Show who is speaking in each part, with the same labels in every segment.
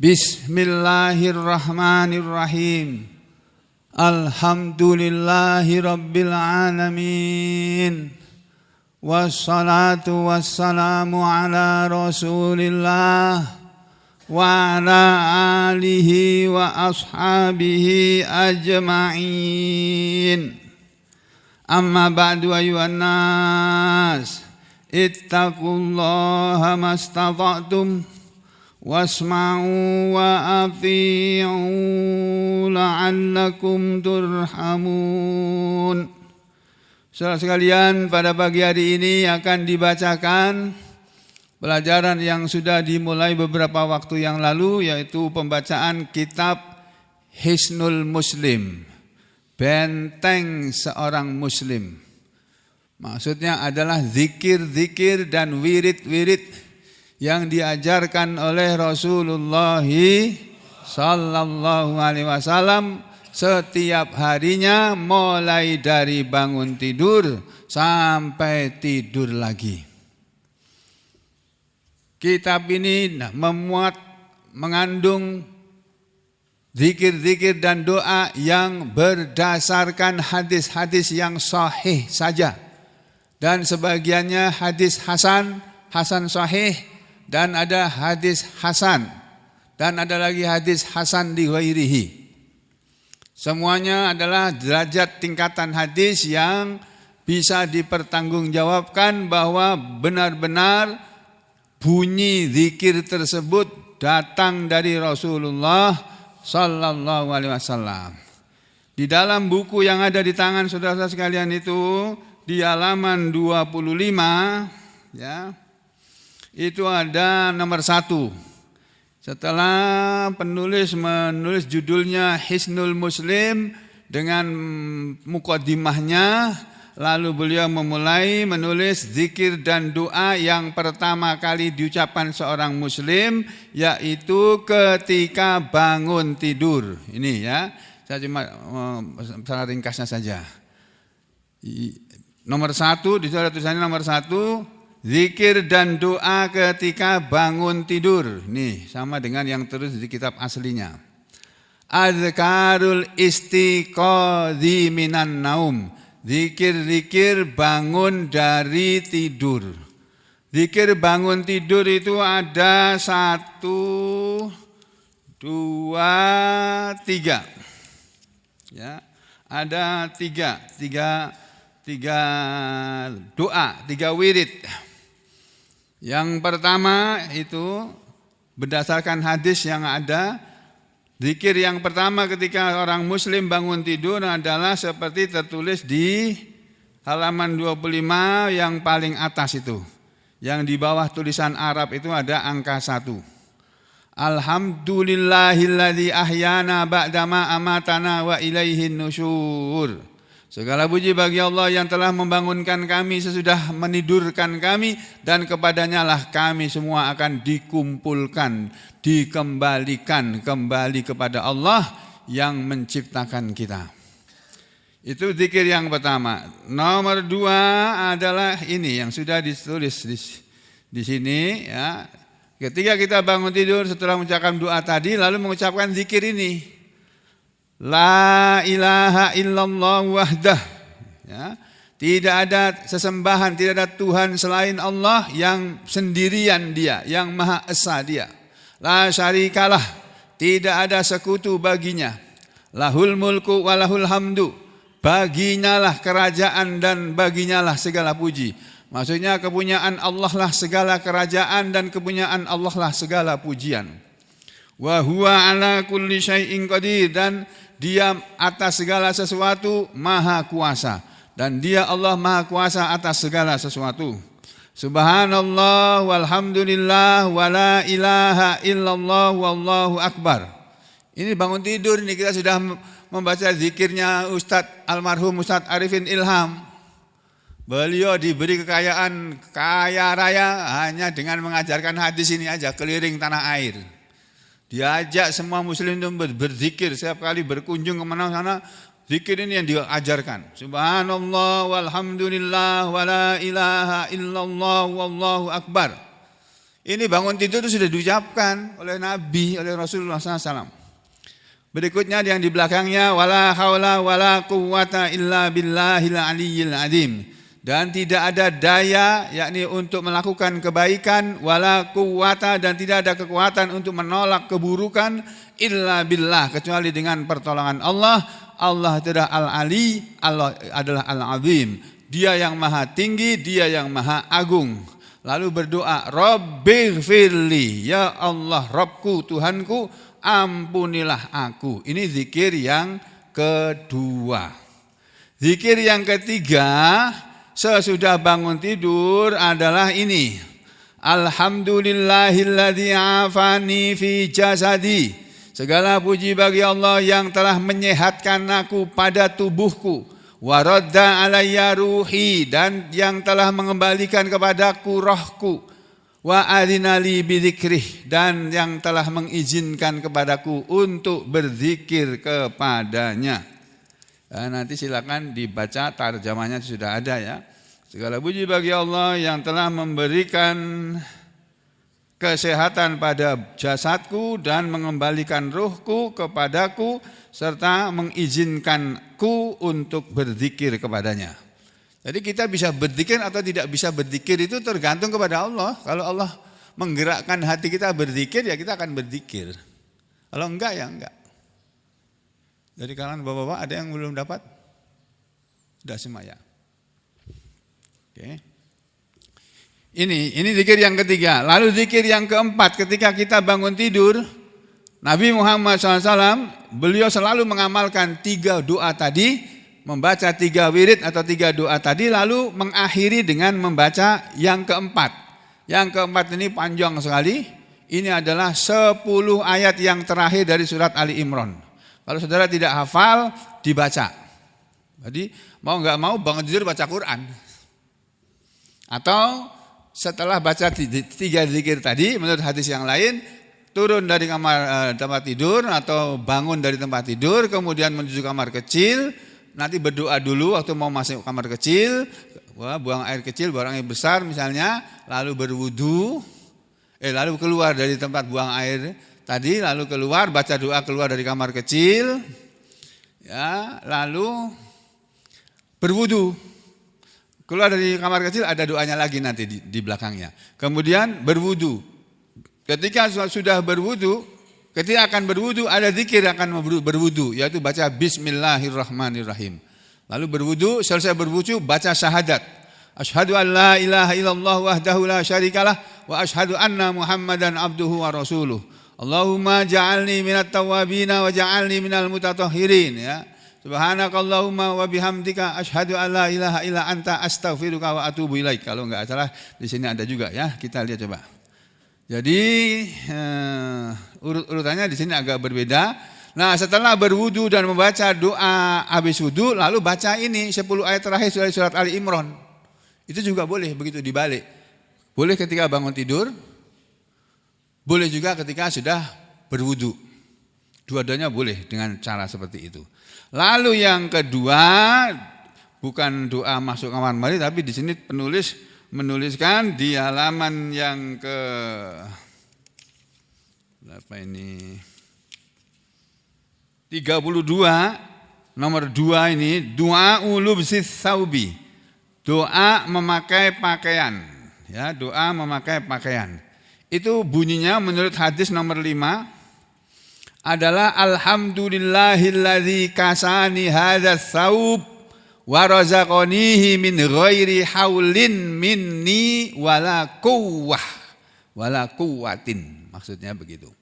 Speaker 1: Bismillahirrahmanirrahim. Alhamdulillahi rabbil alamin. Wassalatu wassalamu ala rasulillah wa ala alihi wa ashabihi ajma'in. Amma ba'du ayuhan nas, ittaqullaha mastata'tum wasma'u wa ati'u la'allakum turhamun. Saudara sekalian, pada pagi hari ini akan dibacakan pelajaran yang sudah dimulai beberapa waktu yang lalu, yaitu pembacaan kitab Hisnul Muslim, benteng seorang muslim. Maksudnya adalah zikir-zikir dan wirid-wirid yang diajarkan oleh Rasulullah sallallahu alaihi wasallam setiap harinya, mulai dari bangun tidur sampai tidur lagi. Kitab ini mengandung zikir-zikir dan doa yang berdasarkan hadis-hadis yang sahih saja, dan sebagiannya hadis hasan sahih, dan ada hadis hasan, dan ada lagi hadis hasan li ghairihi. Semuanya adalah derajat tingkatan hadis yang bisa dipertanggungjawabkan bahwa benar-benar bunyi zikir tersebut datang dari Rasulullah sallallahu alaihi wasallam. Di dalam buku yang ada di tangan saudara sekalian itu, di halaman 25 ya, itu ada nomor 1. Setelah penulis menulis judulnya Hisnul Muslim dengan mukaddimahnya, lalu beliau memulai menulis zikir dan doa yang pertama kali diucapkan seorang muslim, yaitu ketika bangun tidur. Ini ya, saya cuma secara ringkasnya saja. Nomor 1, di sana tulisannya nomor 1, zikir dan doa ketika bangun tidur. Nih, sama dengan yang terus di kitab aslinya. Azkarul istiqadhi minan naum. Zikir-zikir bangun dari tidur. Zikir bangun tidur itu ada 1, 2, 3. Ya, ada 3 doa, 3 wirid. Yang pertama itu berdasarkan hadis yang ada, zikir yang pertama ketika orang muslim bangun tidur adalah seperti tertulis di halaman 25 yang paling atas itu. Yang di bawah tulisan Arab itu ada angka 1. Alhamdulillahilladzi ahyana ba'dama amatana wa ilaihin nusyur. Segala puji bagi Allah yang telah membangunkan kami sesudah menidurkan kami, dan kepadanya lah kami semua akan dikumpulkan, dikembalikan kembali kepada Allah yang menciptakan kita. Itu zikir yang pertama. Nomor 2 adalah ini yang sudah ditulis di sini ya. Ketika kita bangun tidur setelah mengucapkan doa tadi, lalu mengucapkan zikir ini. La ilaha illallah wahdah. Ya, tidak ada sesembahan, tidak ada Tuhan selain Allah, yang sendirian Dia, yang Maha Esa Dia. La syarikalah, tidak ada sekutu baginya. Lahul mulku wa lahul hamdu, baginya lah kerajaan dan baginya lah segala puji. Maksudnya kepunyaan Allah lah segala kerajaan dan kepunyaan Allah lah segala pujian. Wa huwa ala kulli syai'in qadir, dan Dia atas segala sesuatu maha kuasa, dan Dia Allah maha kuasa atas segala sesuatu. Subhanallah walhamdulillah wa la ilaha illallah wallahu akbar. Ini bangun tidur ini kita sudah membaca zikirnya Ustadz almarhum Ustadz Arifin Ilham. Beliau diberi kekayaan kaya raya hanya dengan mengajarkan hadis ini aja, keliling tanah air. Diajak semua muslim itu berzikir, setiap kali berkunjung kemana-mana, zikir ini yang diajarkan. Subhanallah walhamdulillah wa la ilaha illallah wallahu akbar. Ini bangun tidur itu sudah diucapkan oleh Nabi, oleh Rasulullah SAW. Berikutnya yang di belakangnya wala haula wala quwwata illa billahil aliyyil azim. Dan tidak ada daya yakni untuk melakukan kebaikan wala quwwata dan tidak ada kekuatan untuk menolak keburukan illa billah kecuali dengan pertolongan Allah. Allah adalah Al-Ali, Allah adalah Al-Azim. Dia yang maha tinggi, dia yang maha agung. Lalu berdoa, Rabbighfirli, ya Allah, Rabbku, Tuhanku, ampunilah aku. Ini zikir yang kedua. Zikir yang ketiga, sesudah bangun tidur adalah ini. Alhamdulillahilladzi afani fi jasadi. Segala puji bagi Allah yang telah menyehatkan aku pada tubuhku. Waradda alayya ruhi dan yang telah mengembalikan kepadaku rohku. Wa adinali bidzikrih dan yang telah mengizinkan kepadaku untuk berzikir kepadanya. Nanti silakan dibaca tarjamahnya sudah ada ya. Segala puji bagi Allah yang telah memberikan kesehatan pada jasadku dan mengembalikan ruhku kepadaku serta mengizinkanku untuk berzikir kepadanya. Jadi kita bisa berzikir atau tidak bisa berzikir itu tergantung kepada Allah. Kalau Allah menggerakkan hati kita berzikir ya kita akan berzikir. Kalau enggak ya enggak. Dari kalangan bapak-bapak ada yang belum dapat? Sudah semua ya. Oke. Ini zikir yang ketiga. Lalu zikir yang keempat ketika kita bangun tidur, Nabi Muhammad SAW beliau selalu mengamalkan 3 doa tadi, membaca 3 wirid atau 3 doa tadi, lalu mengakhiri dengan membaca yang keempat. Yang keempat ini panjang sekali. Ini adalah 10 ayat yang terakhir dari surat Ali Imran. Kalau saudara tidak hafal, dibaca. Jadi mau nggak mau bangun tidur baca Quran. Atau setelah baca 3 zikir tadi, menurut hadis yang lain, turun dari tempat tidur atau bangun dari tempat tidur, kemudian menuju kamar kecil, nanti berdoa dulu waktu mau masuk kamar kecil, buang air kecil, buang air besar misalnya, lalu berwudu, lalu keluar dari tempat buang air tadi, lalu keluar, baca doa keluar dari kamar kecil, ya, lalu berwudu. Keluar dari kamar kecil ada doanya lagi nanti di belakangnya. Kemudian berwudu. Ketika sudah berwudu, ketika akan berwudu ada zikir akan berwudu, yaitu baca Bismillahirrahmanirrahim. Lalu berwudu, selesai berwudu baca syahadat. Asyhadu an la ilaha illallah wahdahu la syarikalah wa asyhadu anna Muhammadan abduhu wa rasuluh. Allahumma ja'alni minat tawwabina wa ja'alni minal mutatahhirin ya. Subhanakallahumma wa bihamdika asyhadu an la ilaha illa anta astaghfiruka wa atubu ilaik. Kalau enggak salah di sini ada juga ya. Kita lihat coba. Jadi urut-urutannya di sini agak berbeda. Nah, setelah berwudu dan membaca doa habis wudu, lalu baca ini 10 ayat terakhir dari surat Ali Imran. Itu juga boleh begitu dibalik. Boleh ketika bangun tidur, boleh juga ketika sudah berwudu. Dua-duanya boleh dengan cara seperti itu. Lalu yang kedua, bukan doa masuk kamar mandi, tapi di sini penulis menuliskan di halaman yang ke berapa ini? 32 nomor 2 ini doa ulubsis saubi. Doa memakai pakaian, ya, doa memakai pakaian. Itu bunyinya menurut hadis nomor 5 adalah alhamdulillahilladzi kasani hadzal saub wa razaqanihi min ghairi haulin minni wala quwwatin. Maksudnya begitu.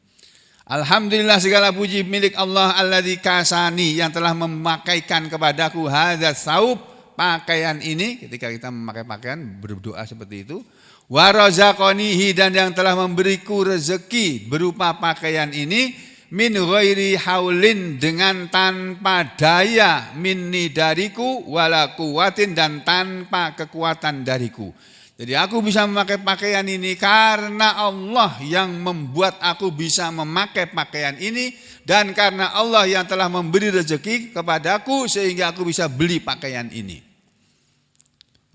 Speaker 1: Alhamdulillah segala puji milik Allah alladzi kasani yang telah memakaikan kepadaku hadzal saub, pakaian ini. Ketika kita memakai pakaian berdoa seperti itu, wa razaqanihi dan yang telah memberiku rezeki berupa pakaian ini min ghairi haulin dengan tanpa daya minni dariku wala quwwatin dan tanpa kekuatan dariku. Jadi aku bisa memakai pakaian ini karena Allah yang membuat aku bisa memakai pakaian ini dan karena Allah yang telah memberi rezeki kepadaku sehingga aku bisa beli pakaian ini.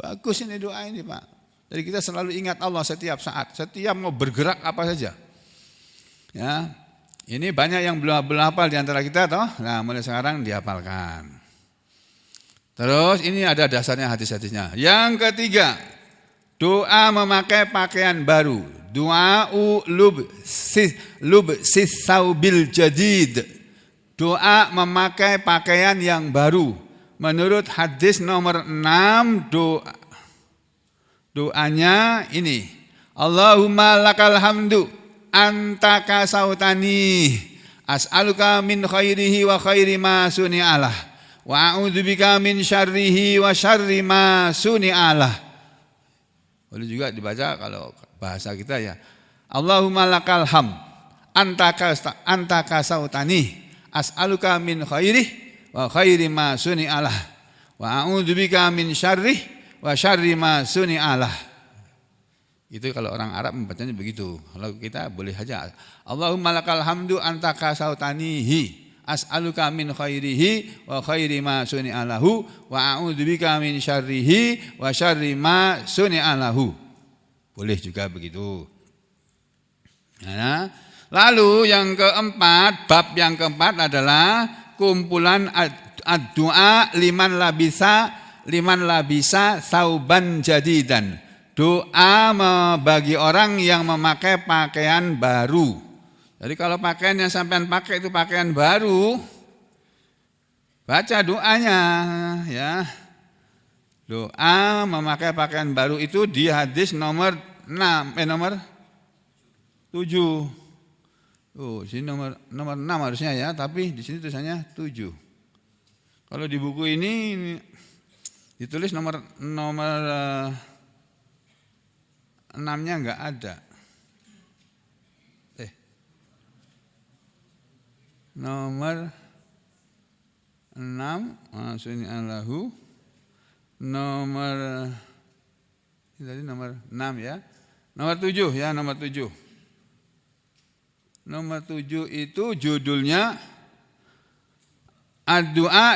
Speaker 1: Bagus ini doa ini Pak. Jadi kita selalu ingat Allah setiap saat, setiap mau bergerak apa saja. Ya, ini banyak yang belum hafal di antara kita toh. Nah, mulai sekarang dihafalkan. Terus ini ada dasarnya hadis-hadisnya. Yang ketiga, doa memakai pakaian baru. Du'a'u lubsis saubil jadid. Doa memakai pakaian yang baru. Menurut hadis nomor 6, doanya ini. Allahumma lakal hamdu anta kasautani as'aluka min khairihi wa khairi ma suni'alah wa a'udzubika min syarrihi wa syarri ma suni'alah. Boleh juga dibaca kalau bahasa kita ya. Allahumma lakal ham anta kasautani as'aluka min khairihi wa khairi ma suni'alah wa a'udzubika min syarrihi wa syarri ma suni'alah. Itu kalau orang Arab membacanya begitu. Kalau kita boleh saja. Allahumma lakal hamdu anta kasautanihi as'aluka min khairihi wa khairi ma suni'alahu wa a'udzubika min syarrihi wa syarri ma suni'alahu. Boleh juga begitu. Nah, lalu yang keempat, bab yang keempat adalah kumpulan ad-du'a liman labisa sauban jadidan. Doa bagi orang yang memakai pakaian baru. Jadi kalau pakaian yang sampean pakai itu pakaian baru, baca doanya ya. Doa memakai pakaian baru itu di hadis nomor 7. Oh, sini nomor 6 harusnya ya, tapi di sini tulisannya 7. Kalau di buku ini ditulis nomor 6-nya enggak ada. Nomor 6 suni Allahu. Nomor tadi nomor 6 ya. Nomor 7 ya, nomor 7. Nomor 7 itu judulnya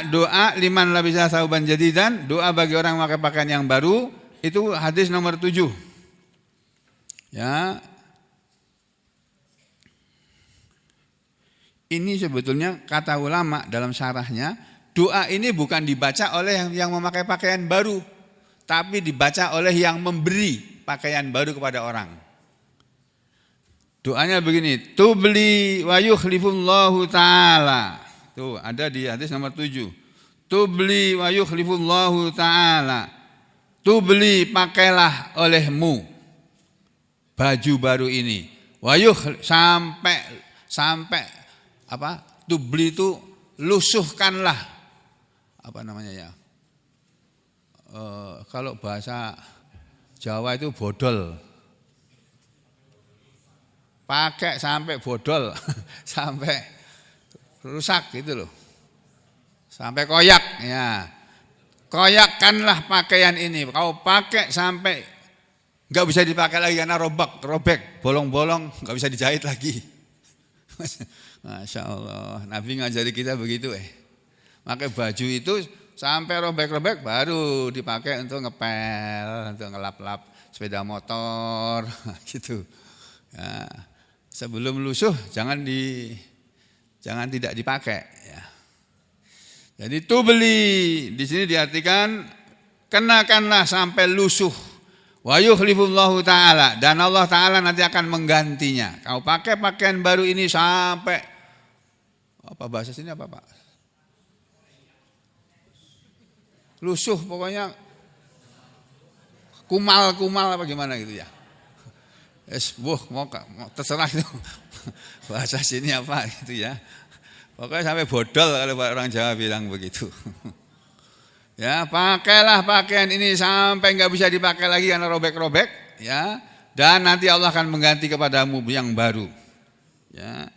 Speaker 1: doa liman labisa sauban jadidan, doa bagi orang memakai pakaian yang baru, itu hadis nomor 7. Ya, ini sebetulnya kata ulama dalam syarahnya, doa ini bukan dibaca oleh yang memakai pakaian baru, tapi dibaca oleh yang memberi pakaian baru kepada orang. Doanya begini, tubli wa yukhlifullahu ta'ala. Tuh ada di hadis nomor 7. Tubli wa yukhlifullahu ta'ala. Tubli pakailah olehmu baju baru ini. Wayuh sampai apa? Tubli itu lusuhkanlah. Apa namanya ya? Kalau bahasa Jawa itu bodol. Pakai sampai bodol, sampai rusak gitu loh. Sampai koyak ya. Koyakkanlah pakaian ini. Kau pakai sampai nggak bisa dipakai lagi karena robek, bolong-bolong, nggak bisa dijahit lagi. Masya Allah, Nabi ngajari kita begitu Pakai baju itu sampai robek-robek baru dipakai untuk ngepel, untuk ngelap-lap sepeda motor, gitu. Ya, sebelum lusuh jangan tidak dipakai. Ya. Jadi itu beli di sini diartikan kenakanlah sampai lusuh. Wa yukhlifullahu ta'ala, dan Allah Ta'ala nanti akan menggantinya. Kau pakai pakaian baru ini sampai apa bahasa sini apa Pak? Lusuh pokoknya, kumal apa gimana gitu ya. Mau terserah itu bahasa sini apa gitu ya. Pokoknya sampai bodol kalau orang Jawa bilang begitu. Ya, pakailah pakaian ini sampai enggak bisa dipakai lagi karena robek-robek, ya. Dan nanti Allah akan mengganti kepadamu yang baru. Ya.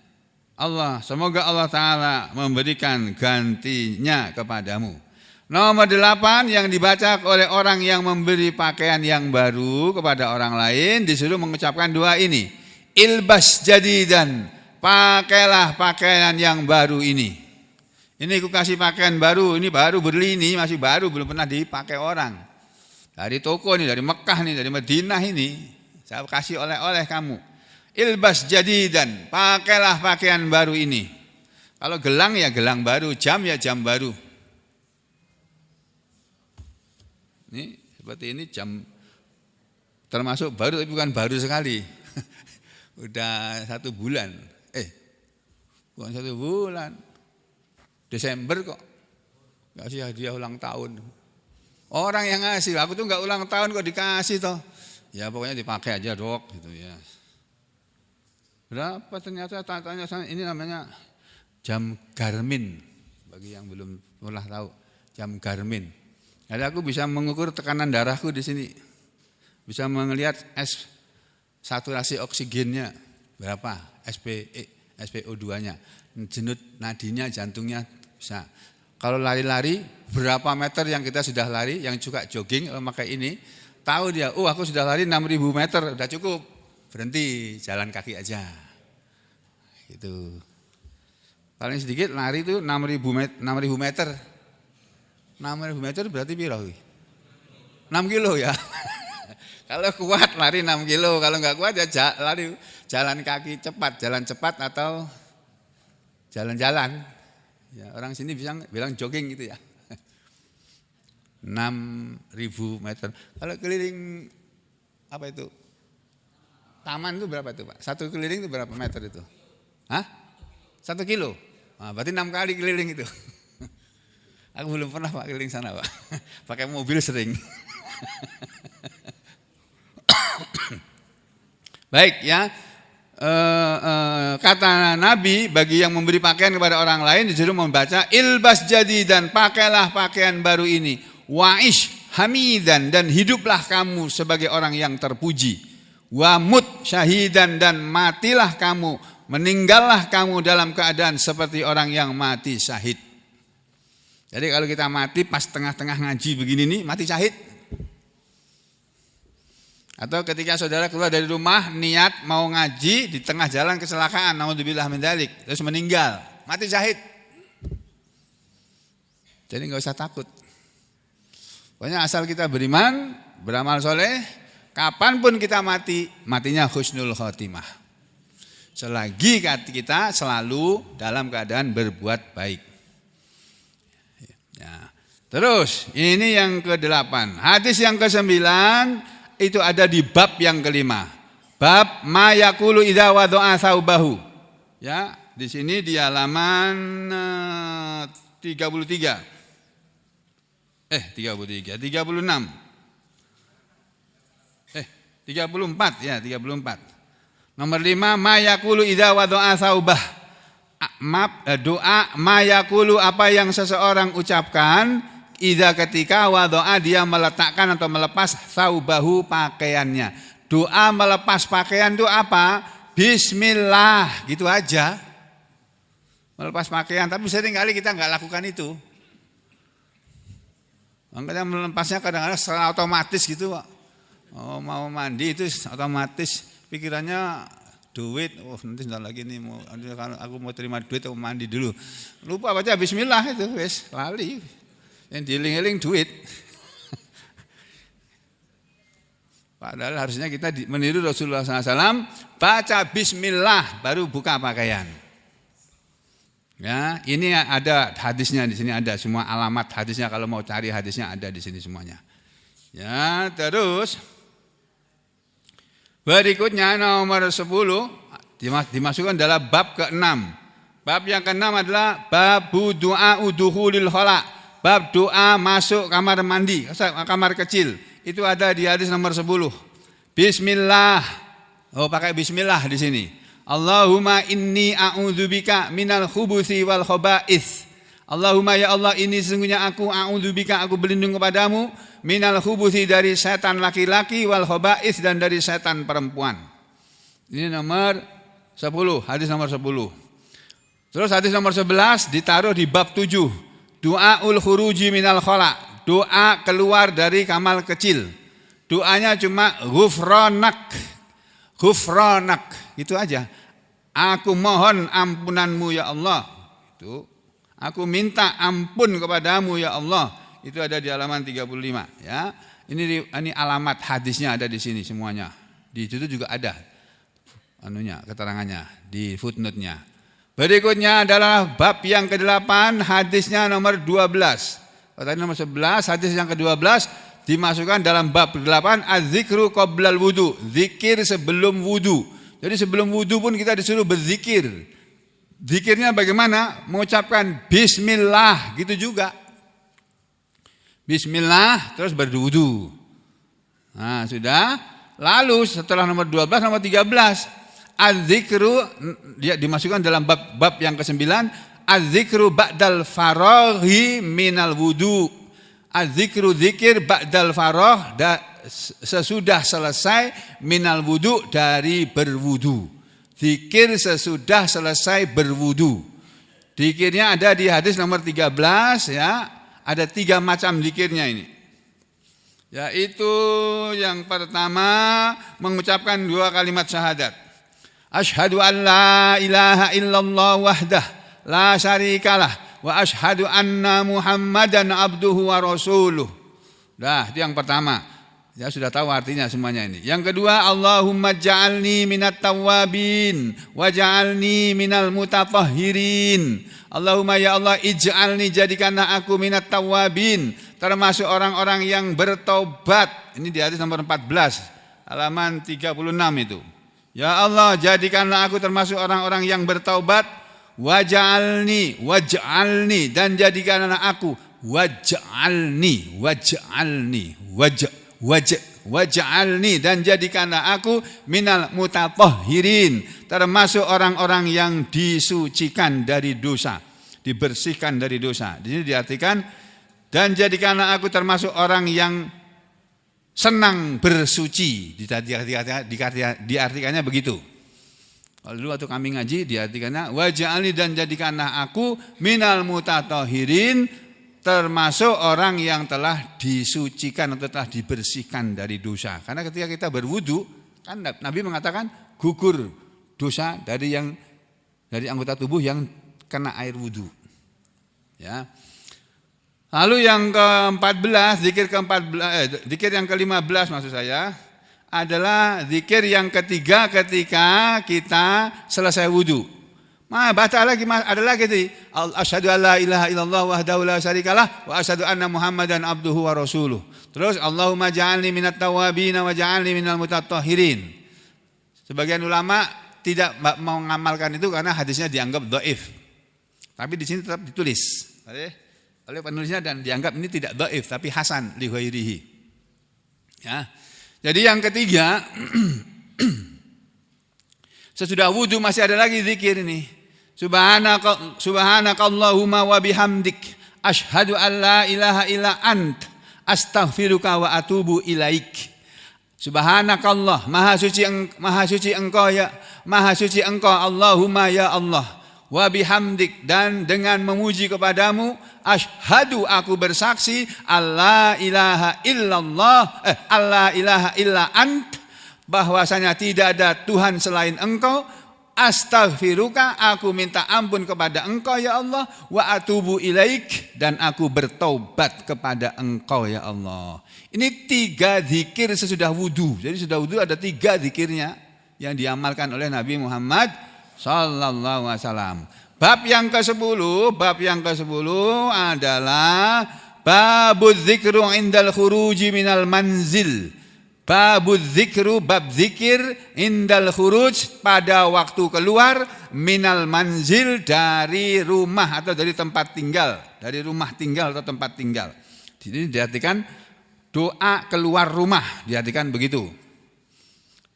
Speaker 1: Semoga Allah Ta'ala memberikan gantinya kepadamu. Nomor 8 yang dibaca oleh orang yang memberi pakaian yang baru kepada orang lain disuruh mengucapkan doa ini. Ilbas jadidan, pakailah pakaian yang baru ini. Ini aku kasih pakaian baru, ini baru beli ini, masih baru, belum pernah dipakai orang. Dari toko nih, dari Mekah nih, dari Madinah ini, saya kasih oleh-oleh kamu. Ilbas jadidan, pakailah pakaian baru ini. Kalau gelang ya gelang baru, jam ya jam baru. Ini seperti ini jam termasuk baru tapi bukan baru sekali. Udah 1 bulan. Bukan 1 bulan. Desember kok. Kasih hadiah ulang tahun. Orang yang ngasih, aku tuh enggak ulang tahun kok dikasih toh. Ya pokoknya dipakai aja dok gitu ya. Berapa ternyata tanya ini namanya jam Garmin. Bagi yang belum pernah tahu, jam Garmin. Jadi aku bisa mengukur tekanan darahku di sini. Bisa melihat saturasi oksigennya berapa, SpO2-nya, jenut nadinya, jantungnya bisa. Kalau lari-lari berapa meter yang kita sudah lari, yang juga jogging kalau pakai ini, tahu dia, oh aku sudah lari 6.000 meter, udah cukup, berhenti, jalan kaki aja. Gitu. Paling sedikit lari itu 6.000 meter. 6.000 meter berarti piro? 6 kilo ya. Kalau kuat lari 6 kilo, kalau nggak kuat ya lari jalan kaki cepat, jalan cepat atau jalan-jalan. Ya, orang sini bilang jogging gitu ya. 6.000 meter. Kalau keliling apa itu? Taman itu berapa itu Pak? 1 keliling itu berapa meter itu? Hah? 1 kilo? Nah, berarti 6 kali keliling itu. Aku belum pernah Pak keliling sana Pak. Pakai mobil sering. Baik ya. Kata Nabi bagi yang memberi pakaian kepada orang lain disuruh membaca ilbas jadidan, pakailah pakaian baru ini, wa'ish hamidan, dan hiduplah kamu sebagai orang yang terpuji, wamut syahidan, dan matilah kamu, meninggallah kamu dalam keadaan seperti orang yang mati syahid. Jadi kalau kita mati pas tengah-tengah ngaji begini nih, mati syahid. Atau ketika saudara keluar dari rumah niat mau ngaji, di tengah jalan kecelakaan, naudzubillah min dzalik, terus meninggal, mati syahid. Jadi enggak usah takut. Pokoknya asal kita beriman, beramal soleh, kapanpun kita mati, matinya husnul khotimah. Selagi kita selalu dalam keadaan berbuat baik. Ya. Terus ini yang ke-8. Hadis yang ke-9 itu ada di bab yang kelima. Bab ma yaqulu idza wada'a thawbahu. Ya, di sini di halaman 33. 36. 34 ya, 34. Nomor 5 ma yaqulu idza wada'a thawbah. Doa ma yaqulu, apa yang seseorang ucapkan idza ketika wada'a, dia meletakkan atau melepas thawbahu, pakaiannya. Doa melepas pakaian itu apa? Bismillah, gitu aja. Melepas pakaian, tapi seringkali kita enggak lakukan itu. Makanya melepasnya kadang-kadang secara otomatis gitu Pak. Oh, mau mandi itu otomatis pikirannya duit. Oh, nanti sebentar lagi nih kalau aku mau terima duit aku mandi dulu. Lupa baca bismillah itu, wes lali. Yang dieling-eling duit. Padahal harusnya kita meniru Rasulullah SAW, baca bismillah baru buka pakaian. Ya, ini ada hadisnya di sini, ada semua alamat hadisnya, kalau mau cari hadisnya ada di sini semuanya. Ya, terus berikutnya nomor 10 dimasukkan dalam bab ke-6. Bab yang ke-6 adalah bab du'a dukhulil khala. Bab doa masuk kamar mandi, kamar kecil. Itu ada di hadis nomor 10. Bismillah. Oh, pakai bismillah di sini. Allahumma inni a'udzubika minal khubuthi wal khaba'ith. Allahumma ya Allah, ini sesungguhnya aku a'udzubika, aku berlindung kepadamu, minal khubuthi, dari setan laki-laki, wal khaba'ith, dan dari setan perempuan. Ini nomor 10, hadis nomor 10. Terus hadis nomor 11 ditaruh di bab 7. Du'aul khuruji minal khala, doa keluar dari kamar kecil. Doanya cuma ghufranak. Ghufranak, itu aja. Aku mohon ampunanmu ya Allah. Itu. Aku minta ampun kepadamu ya Allah. itu ada di halaman 35 ya. Ini alamat hadisnya ada di sini semuanya. Di situ juga ada keterangannya di footnote-nya. Berikutnya adalah bab yang ke-8, hadisnya nomor 12. Tadi nomor 11, hadis yang ke-12 dimasukkan dalam bab ke-8, az-zikru qoblal wudu, zikir sebelum wudu. Jadi sebelum wudu pun kita disuruh berzikir. Zikirnya bagaimana? Mengucapkan bismillah gitu juga. Bismillah terus berwudu. Nah, sudah. Lalu setelah nomor 12, nomor 13, az-zikru dia dimasukkan dalam bab yang ke-9, az-zikru ba'dal faraghi minal wudu. Az-zikru zikir ba'dal faragh sesudah selesai minal wudu dari berwudu. Zikir sesudah selesai berwudu. Zikirnya ada di hadis nomor 13 ya. Ada 3 macam zikirnya ini. Yaitu yang pertama mengucapkan 2 kalimat syahadat. Asyhadu an la ilaha illallah wahdah la syarikalah wa asyhadu anna Muhammadan abduhu wa rasuluh. Dah, itu yang pertama. Ya sudah tahu artinya semuanya ini. Yang kedua, Allahumma ja'alni minat tawwabin wa ja'alni minal mutatahhirin. Allahumma ya Allah ij'alni, jadikanlah aku minat tawwabin, termasuk orang-orang yang bertobat. Ini di hadis nomor 14, halaman 36 itu. Ya Allah, jadikanlah aku termasuk orang-orang yang bertaubat. Waj'alni dan jadikanlah aku waj'alni dan jadikanlah aku minal mutatahhirin, termasuk orang-orang yang disucikan dari dosa, dibersihkan dari dosa. Di sini diartikan dan jadikanlah aku termasuk orang yang senang bersuci. Diartikannya begitu. Kalau dulu waktu kami ngaji diartikannya waj'alni dan jadikanlah aku minal mutatahhirin, termasuk orang yang telah disucikan atau telah dibersihkan dari dosa. Karena ketika kita berwudu, kan Nabi mengatakan gugur dosa dari anggota tubuh yang kena air wudu. Ya. Lalu yang ke-14, zikir yang ke-15 maksud saya, adalah zikir yang ketiga ketika kita selesai wudu. Baca lagi, ada lagi tadi. Asyhadu an la ilaha illallah wahdahu la syarikalah wa asyhadu anna Muhammadan abduhu wa rasuluh. Terus Allahumma ja'alni minat tawwabin wa ja'alni minal mutatahhirin. Sebagian ulama tidak mau mengamalkan itu karena hadisnya dianggap dhaif. Tapi di sini tetap ditulis oleh penulisnya dan dianggap ini tidak dhaif tapi hasan li ghairihi. Ya. Jadi yang ketiga, sesudah wudu masih ada lagi zikir ini. Subhanakallahumma wa bihamdik asyhadu an la ilaha illa ant astaghfiruka wa atubu ilaik. Subhanakallah, maha suci engkau ya, maha suci engkau Allahumma ya Allah. Wa bihamdik, dan dengan memuji kepadamu, asyhadu aku bersaksi alla ilaha illallah alla ilaha illa ant, bahwasanya tidak ada Tuhan selain engkau. Astaghfiruka, aku minta ampun kepada engkau ya Allah. Wa atubu ilaik, dan aku bertaubat kepada engkau ya Allah. Ini 3 zikir sesudah wudu. Jadi sesudah wudu ada 3 zikirnya yang diamalkan oleh Nabi Muhammad sallallahu alaihi wasallam. Bab yang ke-10 adalah babuz zikru indal khuruji minal manzil. Babuz zikru, bab zikir indal khuruj, pada waktu keluar, minal manzil, dari rumah atau dari tempat tinggal, dari rumah tinggal atau tempat tinggal. Jadi diartikan doa keluar rumah, diartikan begitu.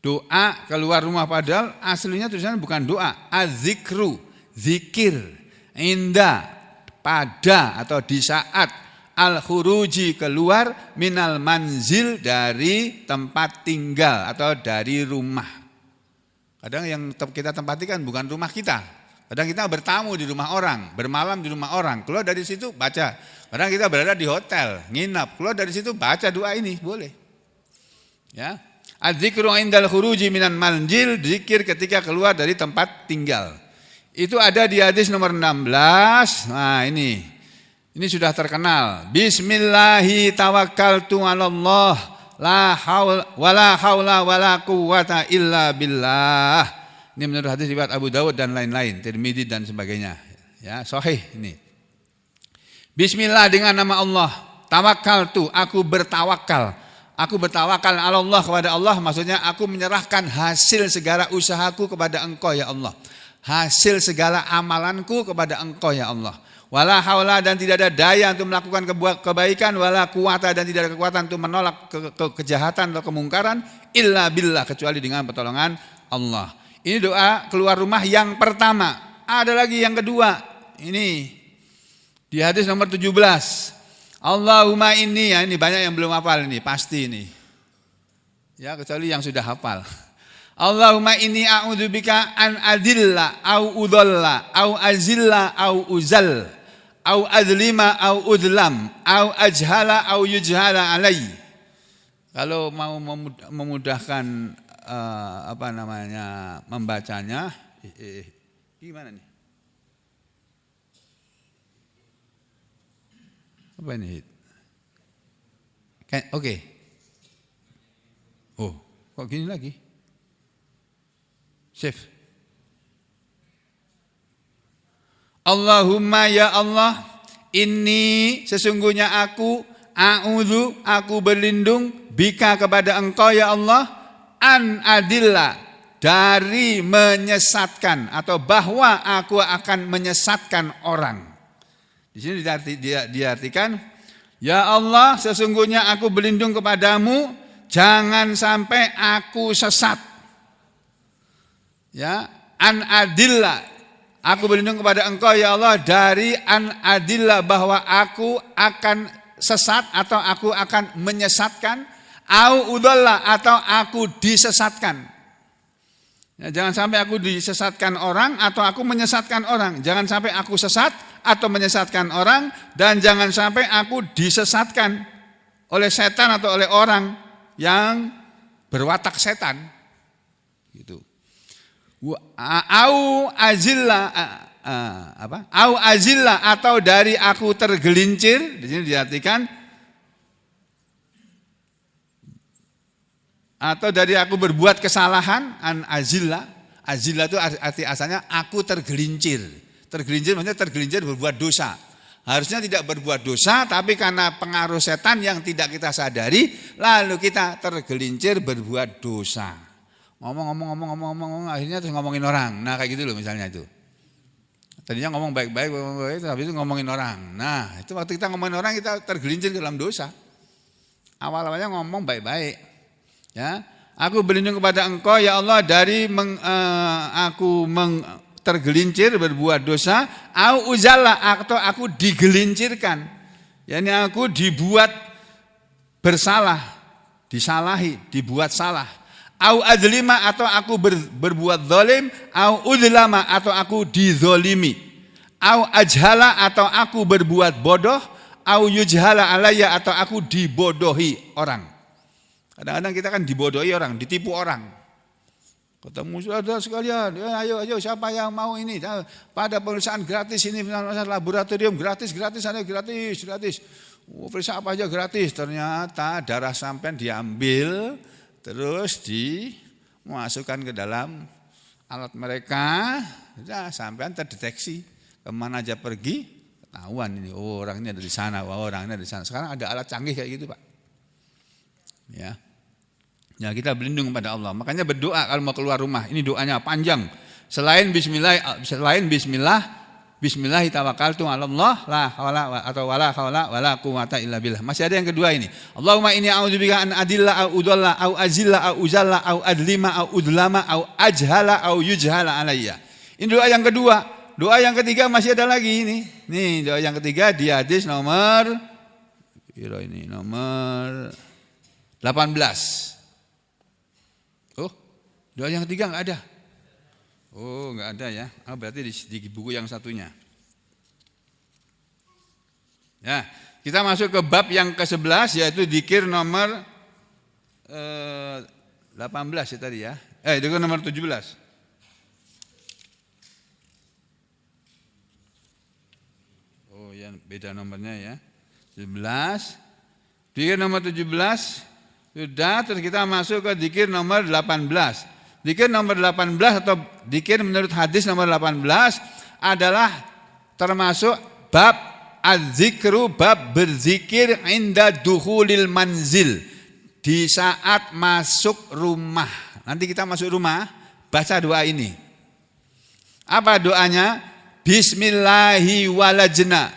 Speaker 1: Doa keluar rumah, padahal aslinya tulisannya bukan doa, az-zikru, zikir, inda, pada atau di saat, al-khuruji, keluar, minal manzil, dari tempat tinggal atau dari rumah. Kadang yang kita tempati kan bukan rumah kita. Kadang kita bertamu di rumah orang, bermalam di rumah orang, keluar dari situ baca. Kadang kita berada di hotel, nginap, keluar dari situ baca doa ini, boleh. Ya. Az-zikru indal khuruji minan manzil, zikir ketika keluar dari tempat tinggal. Itu ada di hadis nomor 16. Nah, ini Ini sudah terkenal. Bismillahi tawakkaltu 'alallah la haul wala haula wala quwata illa billah. Ini menurut hadis riwayat Abu Dawud dan lain-lain, Tirmidzi dan sebagainya. Ya, sahih ini. Bismillah dengan nama Allah. Tawakkaltu, aku bertawakal. Aku bertawakal 'alallah kepada Allah, maksudnya aku menyerahkan hasil segala usahaku kepada Engkau ya Allah. Hasil segala amalanku kepada Engkau ya Allah. Wala haula dan tidak ada daya untuk melakukan kebaikan, wala quwata dan tidak ada kekuatan untuk menolak kejahatan atau kemungkaran, illa billah kecuali dengan pertolongan Allah. Ini doa keluar rumah yang pertama. Ada lagi yang kedua. Ini di hadis nomor 17. Allahumma inni, ya ini banyak yang belum hafal ini, pasti ini. Ya kecuali yang sudah hafal. Allahumma inni a'udzubika an adilla au udalla au azilla au uzal au adlima au udlam au ajhala au yujhala alai. Kalau mau memudahkan membacanya, gimana nih? Apa ini? Oke. Oh, kok gini lagi? Chef. Allahumma ya Allah, inni sesungguhnya aku aku berlindung bika kepada Engkau ya Allah, an adilla dari menyesatkan atau bahwa aku akan menyesatkan orang. Di sini diartikan, ya Allah sesungguhnya aku berlindung kepadamu, jangan sampai aku sesat. Ya, an adilla, aku berlindung kepada Engkau ya Allah dari an adilla bahwa aku akan sesat atau aku akan menyesatkan, au udalla atau aku disesatkan. Ya, jangan sampai aku disesatkan orang atau aku menyesatkan orang. Jangan sampai aku sesat atau menyesatkan orang, dan jangan sampai aku disesatkan oleh setan atau oleh orang yang berwatak setan. Gitu. Au azilla au azilla atau dari aku tergelincir, di sini diartikan atau dari aku berbuat kesalahan, an azilla. Azilla itu arti asalnya aku tergelincir. Tergelincir maksudnya tergelincir berbuat dosa. Harusnya tidak berbuat dosa, tapi karena pengaruh setan yang tidak kita sadari, lalu kita tergelincir berbuat dosa. Ngomong, akhirnya terus ngomongin orang. Nah kayak gitu loh misalnya itu. Tadinya ngomong baik-baik, tapi itu ngomongin orang. Nah itu waktu kita ngomongin orang kita tergelincir ke dalam dosa. Awal-awalnya ngomong baik-baik. Ya, aku berlindung kepada Engkau ya Allah dari tergelincir berbuat dosa, au uzalla atau aku digelincirkan. Yani aku dibuat bersalah, disalahi, dibuat salah. Au adlima atau aku berbuat zalim, au udlama atau aku dizolimi. Au ajhala atau aku berbuat bodoh, au yujhala alayya atau aku dibodohi orang. Kadang-kadang kita kan dibodohi orang, ditipu orang. Ketemu saudara sekalian, ayo siapa yang mau ini? Pada pemeriksaan gratis ini, laboratorium gratis, ada gratis. Periksa apa aja gratis. Ternyata darah sampean diambil, terus dimasukkan ke dalam alat mereka, sampean terdeteksi. Kemana aja pergi, ketahuan ini. Oh orang ini ada di sana, orang ini ada di sana. Sekarang ada alat canggih kayak gitu Pak. Ya kita berlindung kepada Allah. Makanya berdoa kalau mau keluar rumah. Ini doanya panjang. Selain bismillah, bismillahi tawakkaltu 'alallah la haula atau wala haula wala quwata illa billah. Masih ada yang kedua ini. Allahumma inni a'udzubika an adilla au udalla au azilla au uzalla au adlima au udlama au ajhala au yujhala alayya. Ini doa yang kedua. Doa yang ketiga masih ada lagi ini. Nih doa yang ketiga di hadis nomor 18. Oh, doa yang ketiga enggak ada. Oh, enggak ada ya. Berarti di buku yang satunya. Ya, kita masuk ke bab yang ke-11 yaitu dzikir nomor 18 ya tadi ya. Dzikir nomor 17. Oh ya beda nomornya ya. 17. Zikir nomor 17 sudah, terus kita masuk ke zikir nomor 18. Zikir nomor 18 atau zikir menurut hadis nomor 18 adalah termasuk bab az-zikru, bab berzikir inda dukhulil manzil, di saat masuk rumah. Nanti kita masuk rumah baca doa ini. Apa doanya? Bismillahi walajna.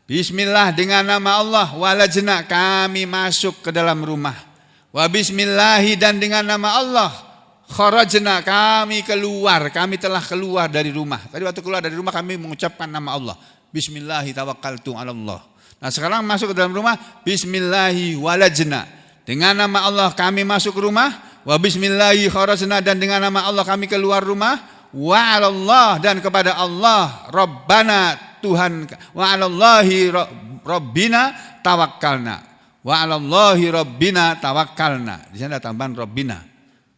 Speaker 1: Bismillah dengan nama Allah, walajna kami masuk ke dalam rumah. Wa bismillahi dan dengan nama Allah, kharajna kami keluar, kami telah keluar dari rumah. Tadi waktu keluar dari rumah kami mengucapkan nama Allah. Bismillahi tawakkaltu 'ala Allah. Nah, sekarang masuk ke dalam rumah, bismillahi walajna. Dengan nama Allah kami masuk ke rumah, wa bismillahi kharajna dan dengan nama Allah kami keluar rumah, wa 'ala Allah dan kepada Allah Rabbana Tuhan, wa 'alallahi rabbina tawakkalna. Wa 'alallahi rabbina tawakkalna. Di sana ada tambahan rabbina.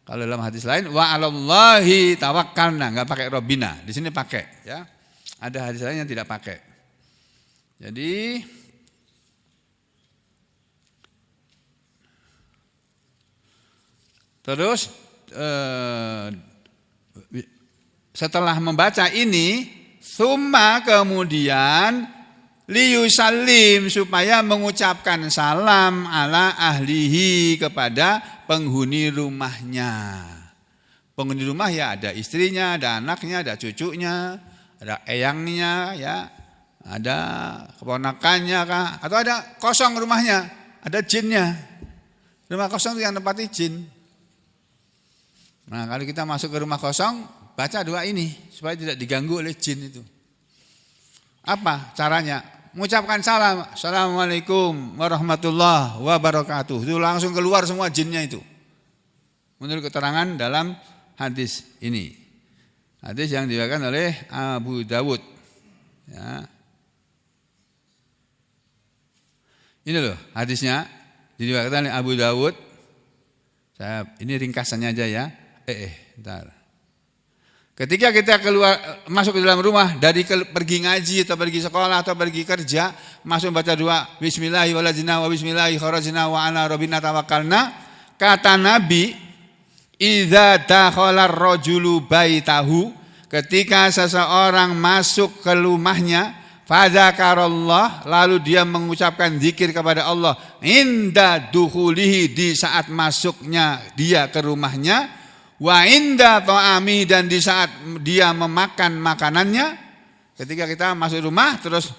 Speaker 1: Kalau dalam hadis lain wa 'alallahi tawakkalna, enggak pakai rabbina. Di sini pakai ya. Ada hadis lain yang tidak pakai. Jadi terus setelah membaca ini, summa kemudian liyusallim supaya mengucapkan salam ala ahlihi kepada penghuni rumahnya. Penghuni rumah ya ada istrinya, ada anaknya, ada cucunya, ada eyangnya ya, ada keponakannya kah, atau ada kosong rumahnya, ada jinnya. Rumah kosong itu yang tempati jin. Nah, kalau kita masuk ke rumah kosong, baca doa ini supaya tidak diganggu oleh jin itu. Apa caranya? Mengucapkan salam, assalamualaikum warahmatullahi wabarakatuh. Itu langsung keluar semua jinnya itu. Menurut keterangan dalam hadis ini. Hadis yang diriwayatkan oleh Abu Dawud. Ya. Ini loh hadisnya diriwayatkan oleh Abu Dawud. Ini ringkasannya aja ya. Bentar. Ketika kita keluar masuk ke dalam rumah dari pergi ngaji atau pergi sekolah atau pergi kerja, masuk baca doa bismillahi walajna wa bismillahi kharajna wa ala rabbina tawakkalna. Kata Nabi, idza dakhala ar-rajulu baitahu, ketika seseorang masuk ke rumahnya, fadzakarallah, lalu dia mengucapkan zikir kepada Allah inda dukhulihi, di saat masuknya dia ke rumahnya, wa inda ta'ami, dan di saat dia memakan makanannya. Ketika kita masuk rumah terus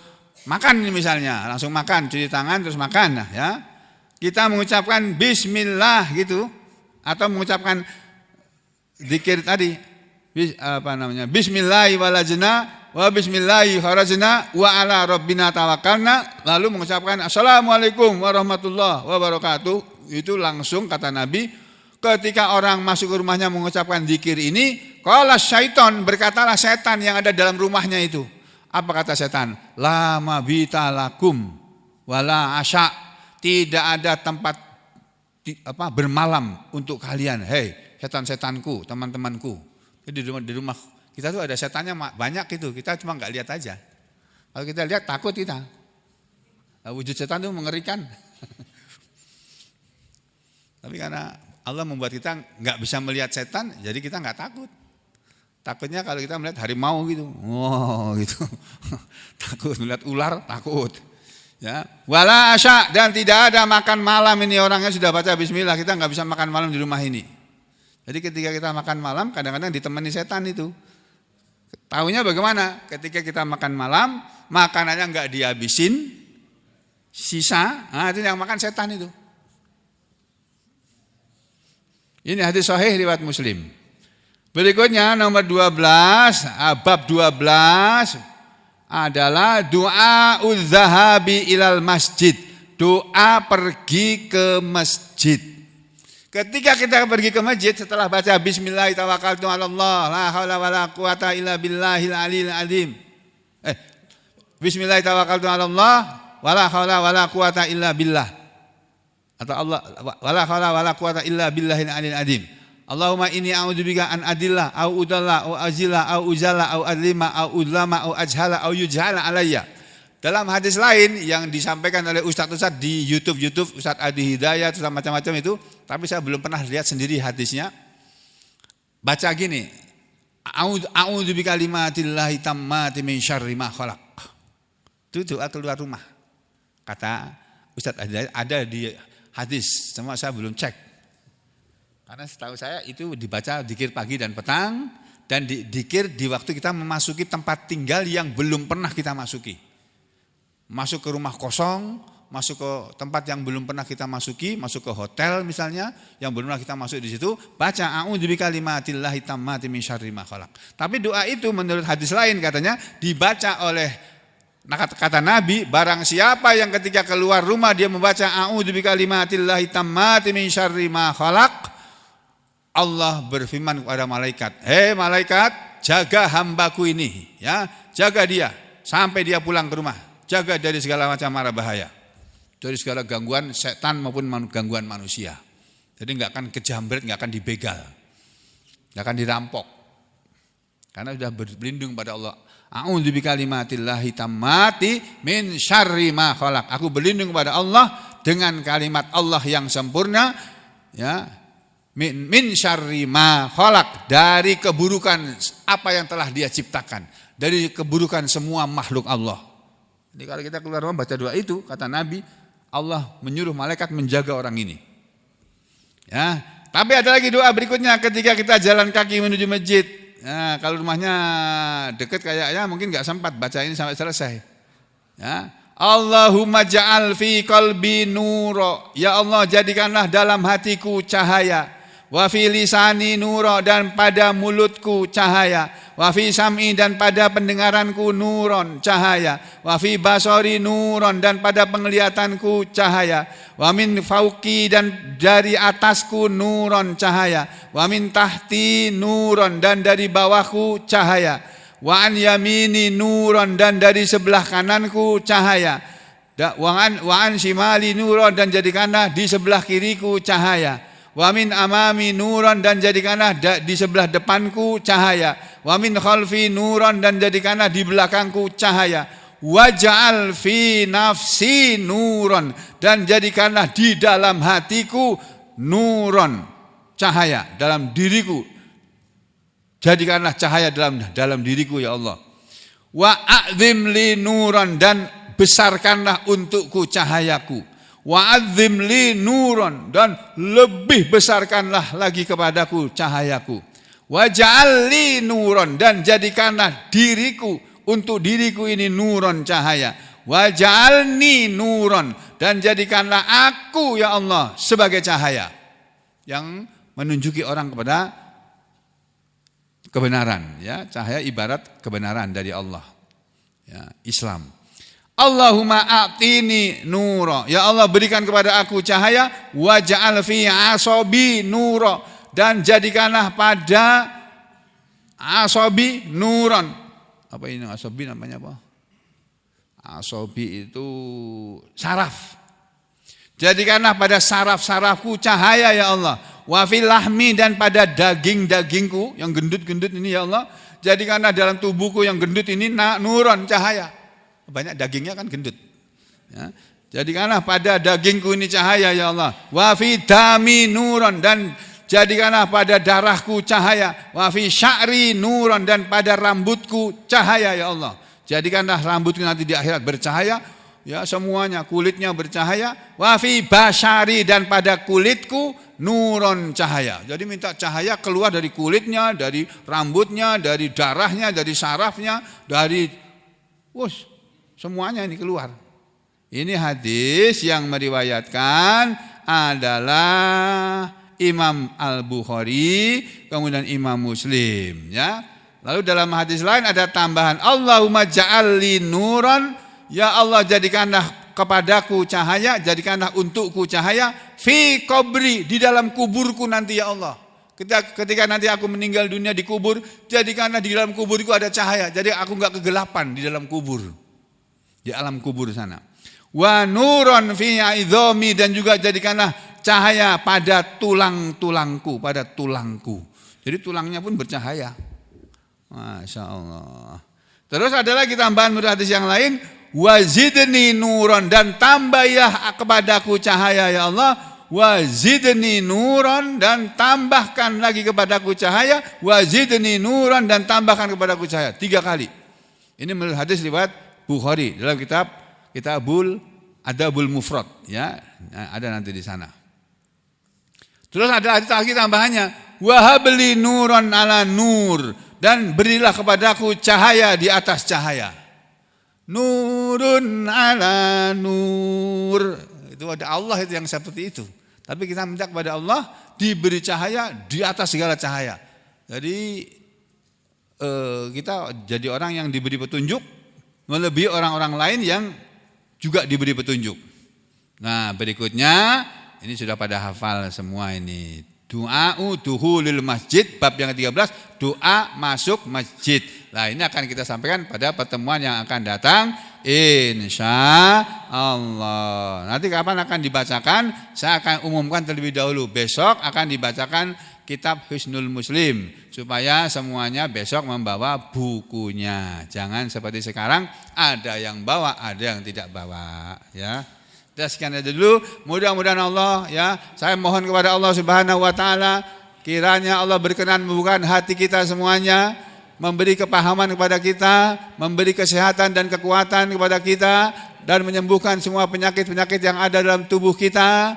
Speaker 1: makan misalnya, langsung makan, cuci tangan terus makan, nah, ya. Kita mengucapkan bismillah gitu, atau mengucapkan zikir tadi, bismillahi walajna wa bismillahi kharajna wa ala rabbina tawakkalna, lalu mengucapkan assalamualaikum warahmatullahi wabarakatuh. Itu langsung kata Nabi, ketika orang masuk ke rumahnya mengucapkan zikir ini, qala syaiton, berkatalah setan yang ada dalam rumahnya itu. Apa kata setan? La mabita lakum wala asya, tidak ada tempat bermalam untuk kalian. Hei setan-setanku, teman-temanku. Jadi di rumah kita tuh ada setannya banyak gitu, kita cuma nggak lihat aja. Kalau kita lihat takut kita. Wujud setan itu mengerikan. Tapi karena Allah membuat kita nggak bisa melihat setan, jadi kita nggak takut. Takutnya kalau kita melihat harimau gitu, gitu. Takut melihat ular, takut. Ya, wala asya, dan tidak ada makan malam. Ini orangnya sudah baca bismillah, kita nggak bisa makan malam di rumah ini. Jadi ketika kita makan malam, kadang-kadang ditemani setan itu. Tahunya bagaimana? Ketika kita makan malam, makanannya nggak dihabisin, sisa, nah itu yang makan setan itu. Ini hadis sahih riwayat Muslim. Berikutnya nomor 12, bab 12 adalah doa udzahabi ilal masjid, doa pergi ke masjid. Ketika kita pergi ke masjid setelah baca bismillah tawakkaltu 'ala Allah la haula wala quwata illa billahil aliyil azim. Bismillah tawakkaltu 'ala Allah wala haula wala quwata illa billah. Atau Allah wala haula wala quwata illa billahil aliyil azim. Allahumma inni a'udzubika an adillah au udalla au azilla au uzalla au adlima au udlama au ajhala au yujhala alayya. Dalam hadis lain yang disampaikan oleh ustadz-ustadz di YouTube Ustadz Adi Hidayat macam-macam itu, tapi saya belum pernah lihat sendiri hadisnya. Baca gini, a'udzu bikalimatillahi tammati min syarri ma khalaq. Itu doa keluar rumah. Kata Ustadz Adi Hidayat, ada di hadis, cuma saya belum cek. Karena setahu saya itu dibaca zikir pagi dan petang, dan zikir di waktu kita memasuki tempat tinggal yang belum pernah kita masuki. Masuk ke rumah kosong, masuk ke tempat yang belum pernah kita masuki, masuk ke hotel misalnya, yang belum pernah kita masuk di situ, baca a'udzu bikalimatillahi tammati min syarri ma khalaq. Tapi doa itu menurut hadis lain katanya dibaca oleh kata Nabi, barang siapa yang ketika keluar rumah dia membaca a'udzu bikalimatillahi tammati min syarri ma khalaq, Allah berfirman kepada malaikat, "Hei malaikat, jaga hambaku ini, ya, jaga dia sampai dia pulang ke rumah. Jaga dari segala macam mara bahaya, dari segala gangguan setan maupun gangguan manusia. Jadi nggak akan kejamret, nggak akan dibegal, nggak akan dirampok, karena sudah berlindung pada Allah. A'udzu bikalimatillahi tammati min syarri ma khalaq. Aku berlindung kepada Allah dengan kalimat Allah yang sempurna, ya, min syarri ma khalaq, dari keburukan apa yang telah Dia ciptakan, dari keburukan semua makhluk Allah. Jadi kalau kita keluar rumah baca doa itu, kata Nabi, Allah menyuruh malaikat menjaga orang ini. Ya, tapi ada lagi doa berikutnya ketika kita jalan kaki menuju masjid. Nah, kalau rumahnya dekat kayaknya mungkin nggak sempat baca ini sampai selesai. Ya, Allahumma ja'al fi qalbi nuro. Ya Allah, jadikanlah dalam hatiku cahaya. Wa fi lisani nuro, dan pada mulutku cahaya. Wa fi sam'i, dan pada pendengaranku nuron, cahaya. Wa fi basori nuron, dan pada penglihatanku cahaya. Wa min fauqi, dan dari atasku nuron, cahaya. Wa min tahti nuron, dan dari bawahku cahaya. Wa an yamini nuron, dan dari sebelah kananku cahaya. Wa an shimali nuron, dan jadikanlah di sebelah kiriku cahaya. Wa min amami nuran, dan jadikanlah di sebelah depanku cahaya. Wa min khalfi nuran, dan jadikanlah di belakangku cahaya. Waj'al fi nafsi nuran, dan jadikanlah di dalam hatiku nuran, cahaya dalam diriku. Jadikanlah cahaya dalam diriku ya Allah. Wa a'zim li nuran, dan besarkanlah untukku cahayaku. Wa'adzim li nuron, dan lebih besarkanlah lagi kepadaku cahayaku. Waj'al li nuron, dan jadikanlah diriku, untuk diriku ini nuron, cahaya. Waj'alni nuron, dan jadikanlah aku ya Allah sebagai cahaya yang menunjuki orang kepada kebenaran, ya, cahaya ibarat kebenaran dari Allah, ya, Islam. Allahumma a'tini nuro, ya Allah berikan kepada aku cahaya. Waj'al fi asabi nuro, dan jadikanlah pada asabi nuron. Apa ini asabi namanya apa? Asabi itu saraf. Jadikanlah pada saraf-sarafku cahaya ya Allah. Wa fil lahmi, dan pada daging-dagingku yang gendut-gendut ini ya Allah, jadikanlah dalam tubuhku yang gendut ini nuron, cahaya. Banyak dagingnya kan gendut, ya. Jadikanlah pada dagingku ini cahaya ya Allah. Wa fi dami nuron, dan jadikanlah pada darahku cahaya. Wa fi sya'ri nuron, dan pada rambutku cahaya ya Allah. Jadikanlah rambutku nanti di akhirat bercahaya, ya, semuanya kulitnya bercahaya. Wa fi basyari, dan pada kulitku nuron, cahaya. Jadi minta cahaya keluar dari kulitnya, dari rambutnya, dari darahnya, dari sarafnya, dari semuanya ini keluar. Ini hadis yang meriwayatkan adalah Imam Al-Bukhari, kemudian Imam Muslim, ya. Lalu dalam hadis lain ada tambahan, Allahumma ja'alli nuran, ya Allah jadikanlah kepadaku cahaya, jadikanlah untukku cahaya, fi qabri, di dalam kuburku nanti ya Allah. Ketika nanti aku meninggal dunia di kubur, jadikanlah di dalam kuburku ada cahaya, jadi aku enggak kegelapan di dalam kubur, di alam kubur sana. Wa nuron fi idhomi, dan juga jadikanlah cahaya pada tulang-tulangku, pada tulangku. Jadi tulangnya pun bercahaya. Masya Allah. Terus ada lagi tambahan menurut hadis yang lain, wazidni nuran, dan tambahlah kepadaku cahaya ya Allah. Wazidni nuran, dan tambahkan lagi kepadaku cahaya. Wazidni nuran, dan tambahkan kepadaku cahaya. 3 kali. Ini menurut hadis riwayat Bukhari dalam kitab Kitabul Adabul Mufrad, ya. Nah, ada nanti di sana. Terus ada lagi tambahannya, wahabli nuran ala nur, dan berilah kepadaku cahaya di atas cahaya. Nurun ala nur. Itu ada Allah itu yang seperti itu. Tapi kita minta kepada Allah diberi cahaya di atas segala cahaya. Jadi kita jadi orang yang diberi petunjuk melebihi orang-orang lain yang juga diberi petunjuk. Nah, berikutnya ini sudah pada hafal semua ini. Du'a'u duhulil masjid, bab yang ke-13, doa masuk masjid. Nah, ini akan kita sampaikan pada pertemuan yang akan datang, insya Allah. Nanti kapan akan dibacakan, saya akan umumkan terlebih dahulu. Besok akan dibacakan kitab Hisnul Muslim, supaya semuanya besok membawa bukunya. Jangan seperti sekarang, ada yang bawa, ada yang tidak bawa, ya. Kita sekian aja dulu. Mudah-mudahan Allah, ya, saya mohon kepada Allah Subhanahu wa taala, kiranya Allah berkenan membukakan hati kita semuanya, memberi kepahaman kepada kita, memberi kesehatan dan kekuatan kepada kita, dan menyembuhkan semua penyakit-penyakit yang ada dalam tubuh kita,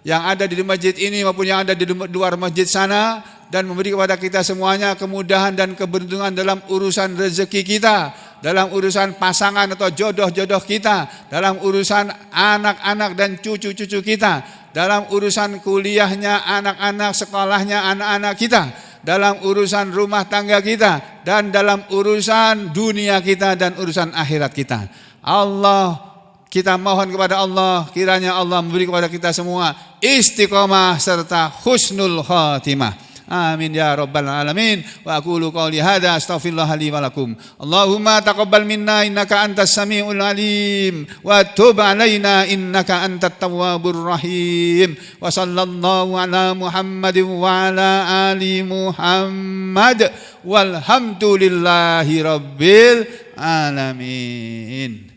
Speaker 1: yang ada di masjid ini maupun yang ada di luar masjid sana, dan memberi kepada kita semuanya kemudahan dan keberuntungan dalam urusan rezeki kita, dalam urusan pasangan atau jodoh-jodoh kita, dalam urusan anak-anak dan cucu-cucu kita, dalam urusan kuliahnya anak-anak, sekolahnya anak-anak kita, dalam urusan rumah tangga kita, dan dalam urusan dunia kita dan urusan akhirat kita. Allah, kita mohon kepada Allah, kiranya Allah memberi kepada kita semua istiqomah serta husnul khatimah. Amin ya rabbal alamin. Wa aqulu qouli hadza astaghfirullah li wa lakum. Allahumma taqabbal minna innaka antas samiul alim wa tub alaina innaka antat tawwabur rahim. Wa sallallahu ala Muhammadin wa ala ali Muhammad walhamdulillahi rabbil alamin.